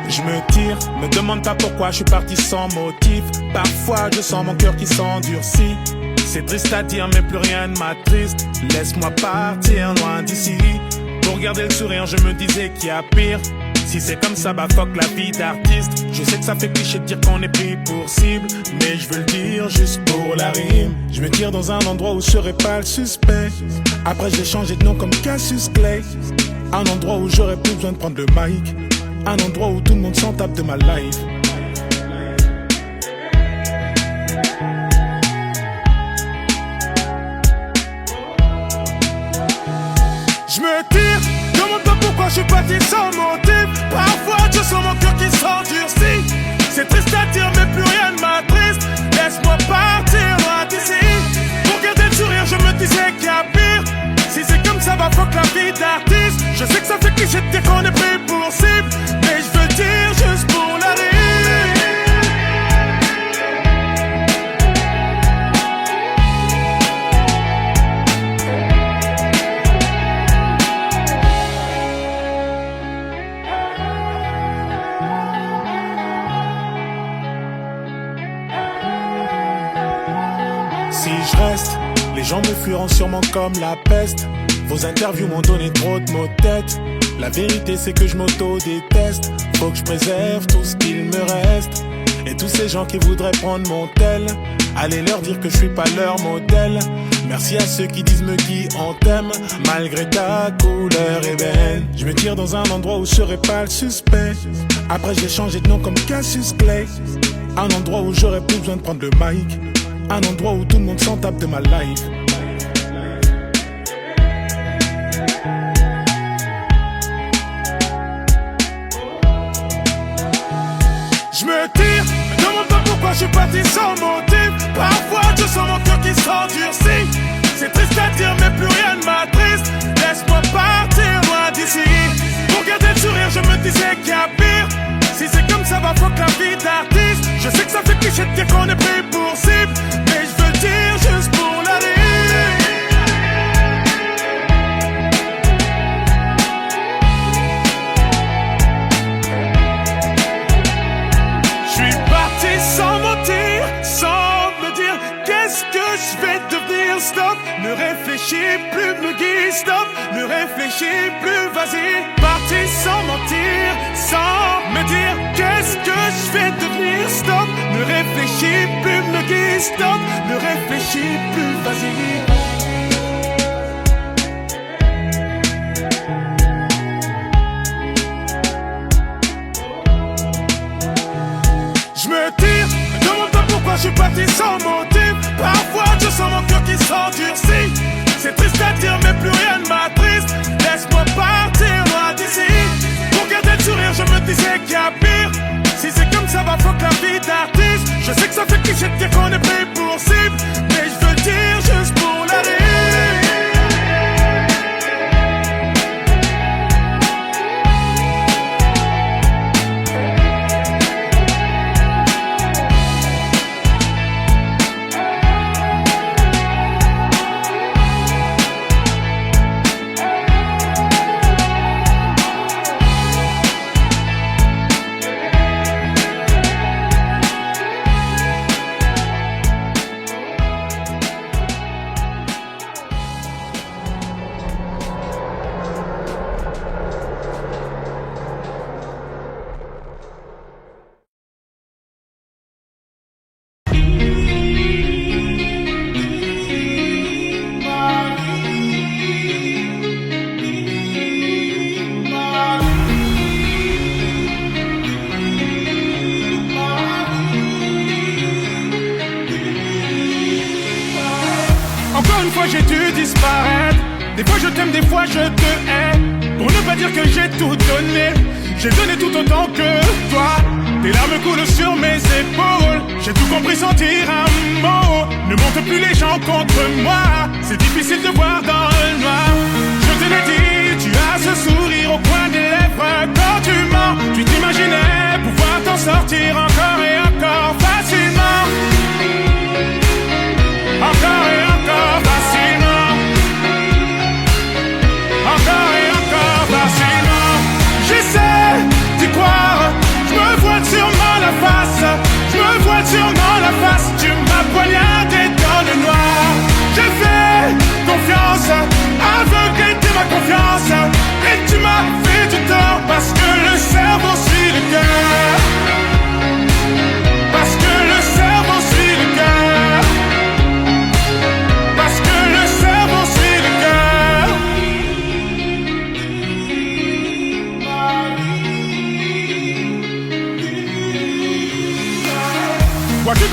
Je me tire, me demande pas pourquoi je suis parti sans motif. Parfois je sens mon cœur qui s'endurcit. C'est triste à dire mais plus rien ne m'attriste. Laisse-moi partir loin d'ici. Pour garder le sourire je me disais qu'il y a pire. Si c'est comme ça bah fuck la vie d'artiste. Je sais que ça fait cliché de dire qu'on est pris pour cible, mais je veux le dire juste pour la rime. Je me tire dans un endroit où je serai pas le suspect. Après j'ai changé de nom comme Cassius Clay. Un endroit où j'aurais plus besoin de prendre le mic. Un endroit où tout le monde s'en tape de ma life. Je me tire, demande pas pourquoi je suis parti sans motif. Parfois je sens mon cœur qui s'endurcit. C'est triste à dire mais plus rien ne m'attriste. Laisse-moi partir loin d'ici. Pour garder le sourire je me disais qu'il y a pire. Si c'est comme ça va fuck la vie d'artiste. Je sais que ça fait cliché de dire qu'on est pris pour cible, mais je veux dire juste pour la rime. Si je reste, les gens me fuiront sûrement comme la peste. Vos interviews m'ont donné trop de maux de tête. La vérité c'est que je m'auto-déteste. Faut que je préserve tout ce qu'il me reste. Et tous ces gens qui voudraient prendre mon tel, allez leur dire que je suis pas leur modèle. Merci à ceux qui disent me qui on t'aime, malgré ta couleur ébène. Je me tire dans un endroit où je serai pas le suspect. Après j'ai changé de nom comme Cassius Clay. Un endroit où j'aurais plus besoin de prendre le mic. Un endroit où tout le monde s'en tape de ma life. Je me tire, me demande pas pourquoi je suis parti sans motif. Parfois je sens mon cœur qui s'endurcit. C'est triste à dire mais plus rien ne m'attriste. Laisse-moi partir loin d'ici. Pour garder le sourire je me disais qu'il y a pire. Si c'est comme ça va fuck la vie d'artiste. Je sais que ça fait cliché de dire qu'on est pris pour cible, mais je veux le dire juste pour la rime. Sans mentir, sans me dire qu'est-ce que je vais devenir. Stop, ne réfléchis plus, me guide. Stop, ne réfléchis plus, vas-y. Parti sans mentir, sans me dire qu'est-ce que je vais devenir. Stop, ne réfléchis plus, me guide. Stop, ne réfléchis plus, vas-y. Je me tire, me demande pas pourquoi je suis parti sans motif. Parfois je sens mon cœur qui s'endurcit. C'est triste à dire mais plus rien ne m'attriste. Laisse-moi partir loin d'ici. Pour garder le sourire je me disais qu'il y a pire. Si c'est comme ça va fuck la vie d'artiste. Je sais que ça fait cliché de dire qu'on est pris pour cible, mais je veux le dire juste pour la rime. J'ai dû disparaître. Des fois je t'aime, des fois je te hais. Pour ne pas dire que j'ai tout donné, j'ai donné tout autant que toi. Tes larmes coulent sur mes épaules. J'ai tout compris sans dire un mot. Ne monte plus les gens contre moi. C'est difficile de voir dans le noir. Je te l'ai dit, tu as ce sourire au coin des lèvres. Quand tu mens, tu t'imaginais pouvoir t'en sortir encore et encore facilement. Encore et encore facilement. Encore et encore facilement. J'essaie d'y croire,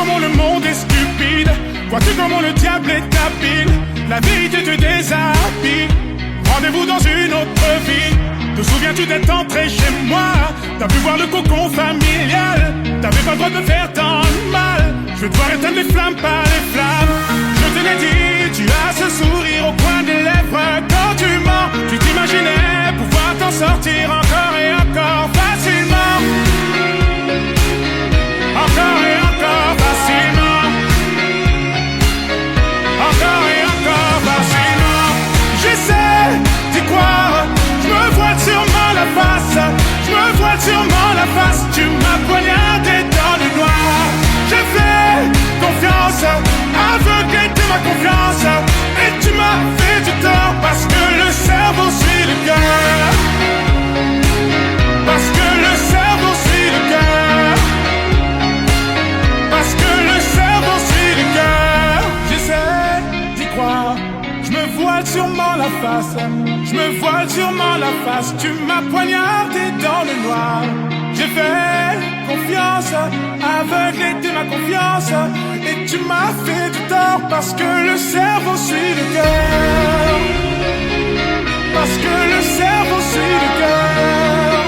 comment le monde est stupide? Vois-tu comment le diable est habile? La vérité te déshabille. Rendez-vous dans une autre vie. Te souviens-tu d'être entré chez moi? T'as pu voir le cocon familial. T'avais pas le droit de me faire tant de mal. Je vais devoir éteindre les flammes par les flammes. Je te l'ai dit, tu as ce sourire au coin des lèvres. Quand tu mens, tu t'imaginais pouvoir t'en sortir encore et encore facilement. Encore et encore facilement. Encore et encore facilement. J'essaie d'y croire. Je me voile sûrement la face. Je me voile sûrement la face. Tu m'as poignardé dans le noir. J'ai fait confiance, aveuglé de ma confiance. Et tu m'as fait du tort parce que le cerveau suit le cœur. Parce que le cerveau suit le cœur. Parce que le cerveau suit le cœur. J'essaie d'y croire. Je me voile sûrement la face. Je me voile sûrement la face. Tu m'as poignardé dans le noir. J'ai fait confiance, aveuglé de ma confiance. Et tu m'as fait du tort parce que le cerveau suit le cœur. Parce que le cerveau suit le cœur.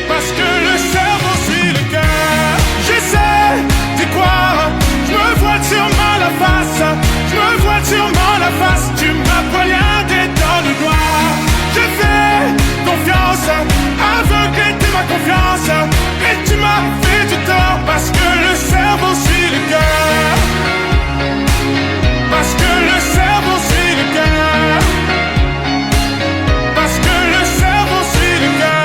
Parce que le cerveau suit le cœur. J'essaie d'y croire. Je me voile sûrement la face. Je me voile sûrement la face. Tu m'as poignardé dans le noir. J'ai fait confiance, aveuglé de ma confiance. Et tu m'as fait du tort parce que le cerveau suit le cœur. Parce que le cerveau suit le cœur. Parce que le cerveau suit le cœur.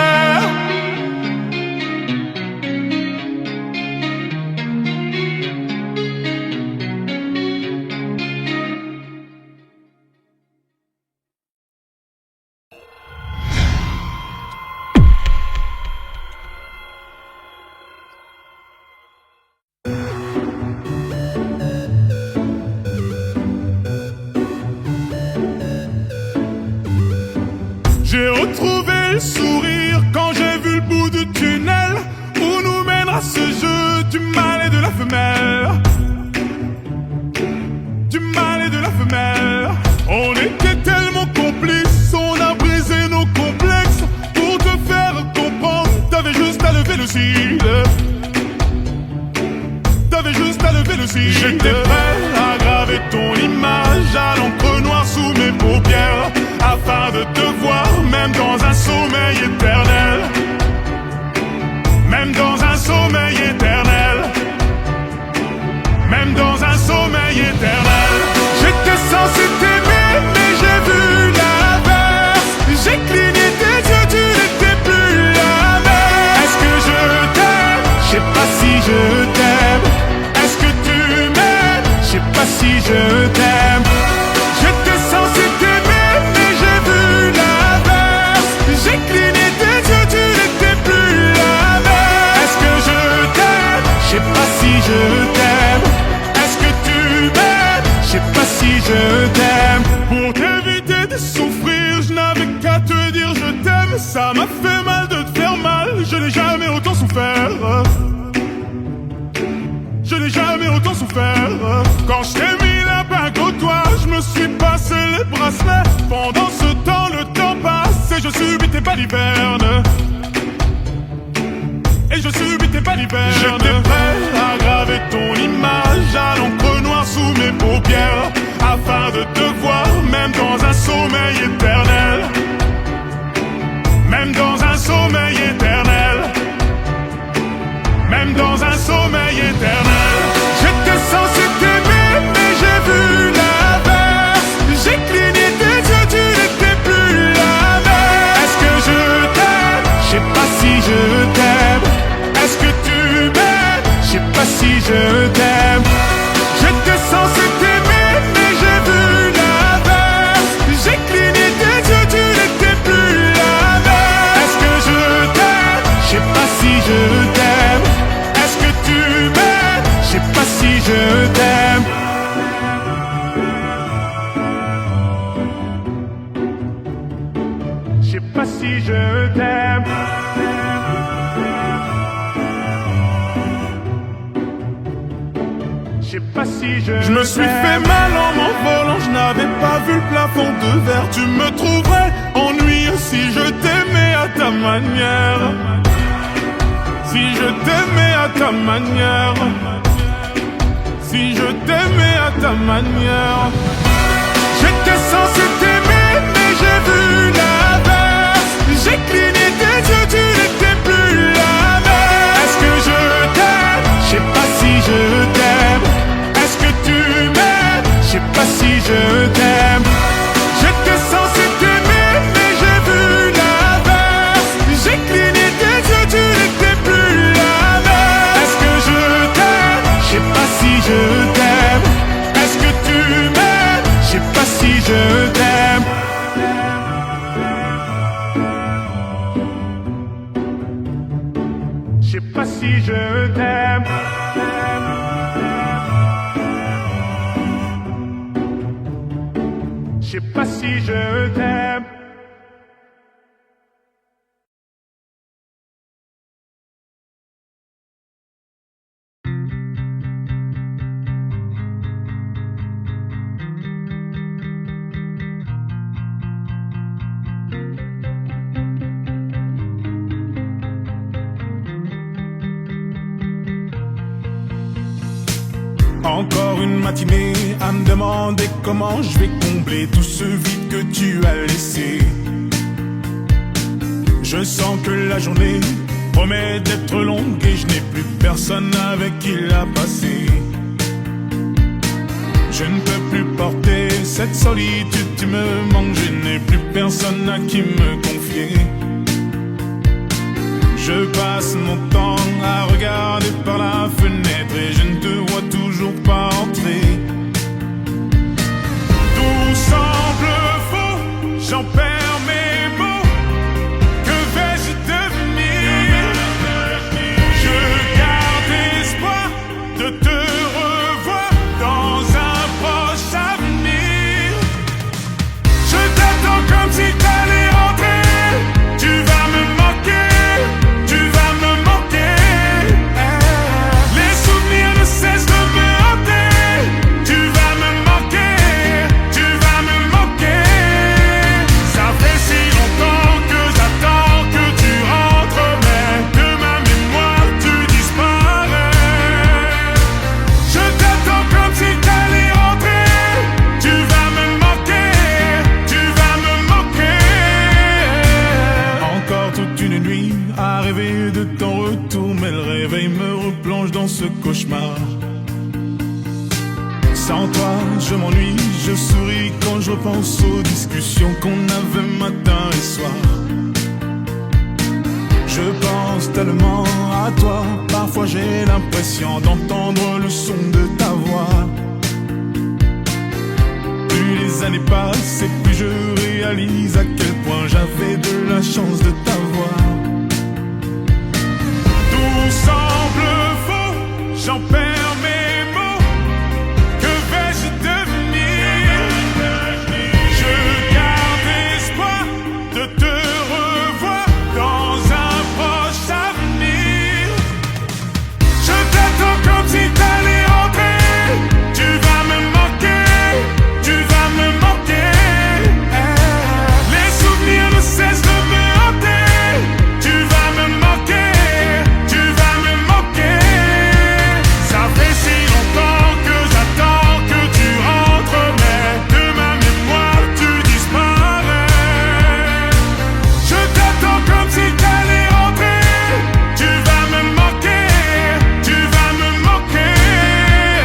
J'ai retrouvé le sourire quand j'ai vu le bout du tunnel où nous mènera ce jeu du mâle et de la femelle. Du mâle et de la femelle. On était tellement complices, on a brisé nos complexes. Pour te faire comprendre, t'avais juste à lever le cil. T'avais juste à lever le cil. J'étais prêt à graver ton image à l'encre noire sous mes paupières, afin de te voir, même dans un sommeil éternel. Même dans un sommeil éternel. Même dans un sommeil éternel. J'étais censé t'aimer, mais j'ai vu l'inverse. J'ai cligné tes yeux, tu n'étais plus la même. Est-ce que je t'aime? Je sais pas si je t'aime. Est-ce que tu m'aimes? Je sais pas si je t'aime. J'étais censé t'aimer, mais j'ai vu l'inverse. J'ai cligné tes yeux, tu n'étais plus la même. Est-ce que je t'aime? Je sais pas si je t'aime. Est-ce que tu m'aimes? Je sais pas si je t'aime. Pour t'éviter de souffrir, je n'avais qu'à te dire je t'aime. Ça m'a fait mal de te faire mal, je n'ai jamais autant souffert. Je n'ai jamais autant souffert. Quand je t'ai mis la bague au doigt, je me suis passé les bracelets. Pendant ce temps, le temps passe et je subis tes balivernes. Et je subis tes balivernes. J'étais prêt à graver ton image à l'encre noire sous mes paupières, afin de te voir, même dans un sommeil éternel. Même dans un sommeil éternel. Même dans un sommeil éternel. J'étais censé t'aimer, mais j'ai vu l'inverse. J'ai cligné tes yeux, tu n'étais plus la même. Est-ce que je t'aime? Je sais pas si je t'aime. Est-ce que tu m'aimes? Je sais pas si je t'aime. J'étais censé t'aimer, mais j'ai vu l'inverse. J'ai cligné tes yeux, tu n'étais plus la même. Est-ce que je t'aime? Je sais pas si je t'aime. Est-ce que tu m'aimes? Je sais pas si je t'aime. Je sais pas si je t'aime. Je me suis fait mal en m'envolant, je n'avais pas vu le plafond de verre. Tu me trouverais ennuyeux si je t'aimais à ta manière. Si je t'aimais à ta manière. Si je t'aimais à ta manière. J'étais censé t'aimer mais j'ai vu l'inverse. J'ai cligné tes yeux, tu n'étais plus la même. Est-ce que je t'aime? Je sais pas si je t'aime. Est-ce que tu m'aimes? Je sais pas si je t'aime. J'étais censé t'aimer mais j'ai vu l'inverse. J'ai cligné tes yeux, tu n'étais plus la même. Est-ce que je t'aime? Je sais pas si je t'aime. Est-ce que tu m'aimes? Je sais pas si je t'aime. Je sais pas si je t'aime. Je sais pas si je t'aime. Encore une matinée à me demander comment je vais combler tout ce vide que tu as laissé. Je sens que la journée promet d'être longue et je n'ai plus personne avec qui la passer. Je ne peux plus porter cette solitude, tu me manques, je n'ai plus personne à qui me confier. Je passe mon temps à regarder par la fenêtre et je ne te vois toujours pas entrer. Tout semble faux, j'en perds mes mots. Que vais-je devenir? Je garde espoir de te revoir dans un proche avenir. Je t'attends comme si t'allais rentrer. Tu vas me manquer. Ce cauchemar. Sans toi, je m'ennuie, je souris quand je repense aux discussions qu'on avait matin et soir. Je pense tellement à toi, parfois j'ai l'impression d'entendre le son de ta voix. Plus les années passent et plus je réalise à quel point j'avais de la chance de t'avoir. Tout semble faux, j'en perds mes mots. Que vais-je devenir? Je garde espoir de te revoir dans un proche avenir. Je t'attends comme si t'allais rentrer. Tu vas me manquer, tu vas me manquer. Les souvenirs ne cessent de me hanter. Tu vas me manquer, tu vas me manquer. Ça fait si longtemps que j'attends que tu rentres, mais de ma mémoire tu disparais. Je t'attends comme si t'allais rentrer. Tu vas me manquer, tu vas me manquer.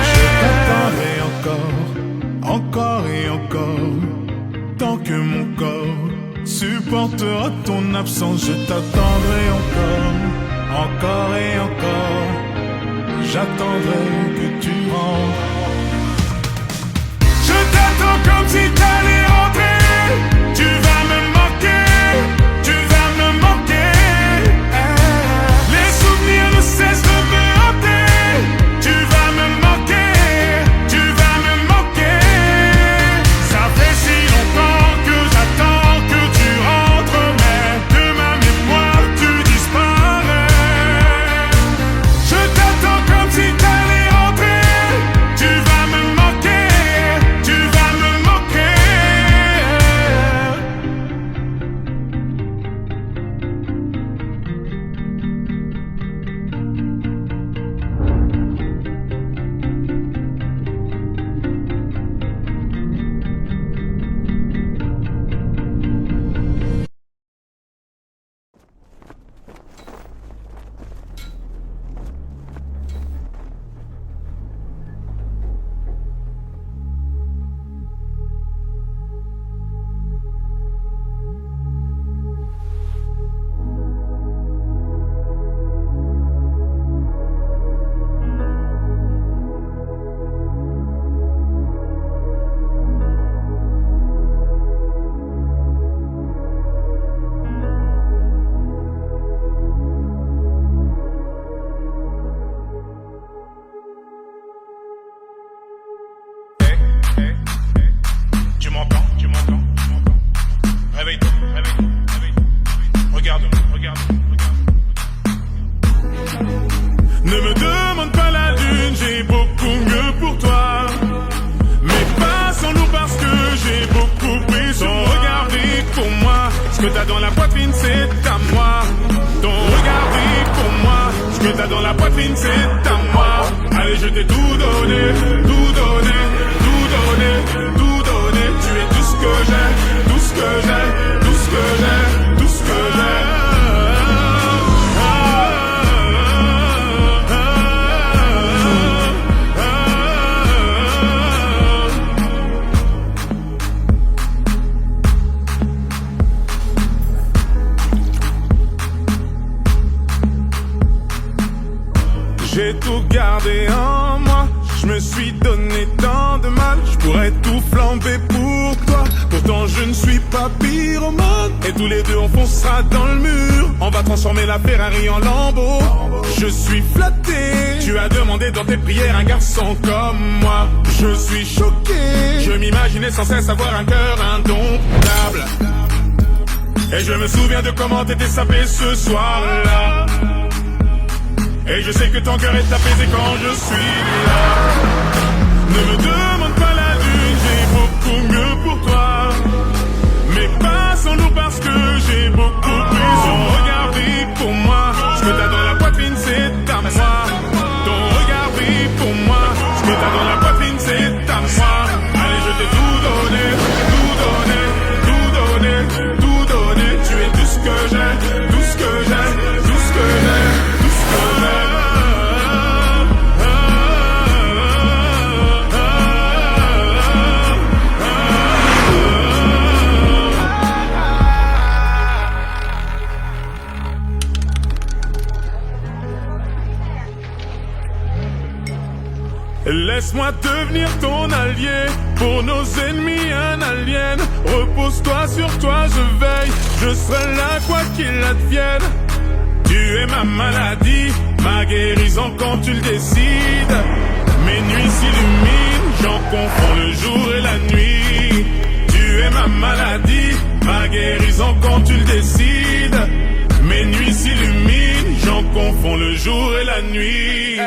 Je t'attendrai encore et encore, tant que mon corps supportera ton absence. Je t'attendrai encore et encore. J'attendrai que tu rentres. Je t'attends comme si t'allais rentrer. Tu vas me manquer, tu vas me manquer. Les souvenirs ne cessent de me hanter. Tu vas me manquer, tu vas me manquer. Ça fait si longtemps que j'attends que tu rentres, mais de ma mémoire tu disparais. Je t'attends comme si t'allais rentrer. Tu Ce que t'as dans la poitrine, c'est à moi. Ton regard brille pour moi. Ce que t'as dans la poitrine, c'est à moi. Allez, je t'ai tout donné, tout donné, tout donné, tout donné. Tu es tout ce que j'ai, tout ce que j'ai, tout ce que j'ai, tout ce que j'ai. J'ai tout gardé en moi, je me suis donné tant de mal, je pourrais tout flamber pour toi. Pourtant je ne suis pas pyromane, et tous les deux on foncera dans le mur. On va transformer la Ferrari en Lambo. Je suis flatté, tu as demandé dans tes prières un garçon comme moi. Je suis choqué, je m'imaginais sans cesse avoir un cœur indomptable. Et je me souviens de comment t'étais sapé ce soir-là. Et je sais que ton cœur est apaisé quand je suis là. Ne me demande pas la lune, j'ai beaucoup mieux pour toi. Mais passons-nous parce que j'ai beaucoup plus. Ton regard brille pour moi. Ce que t'as dans la poitrine, c'est à moi. Ton regard brille pour moi. Ce que t'as dans la poitrine, c'est à moi. Allez, je t'ai tout donné, tout donné, tout donné, tout donné. Tu es tout ce que j'ai, tout ce que j'ai, tout ce que j'ai. Laisse-moi devenir ton allié, pour nos ennemis un alien. Repose-toi sur toi, je veille, je serai là quoi qu'il advienne. Tu es ma maladie, ma guérison quand tu le décides. Mes nuits s'illuminent, j'en confonds le jour et la nuit. Tu es ma maladie, ma guérison quand tu le décides. Mes nuits s'illuminent, j'en confonds le jour et la nuit.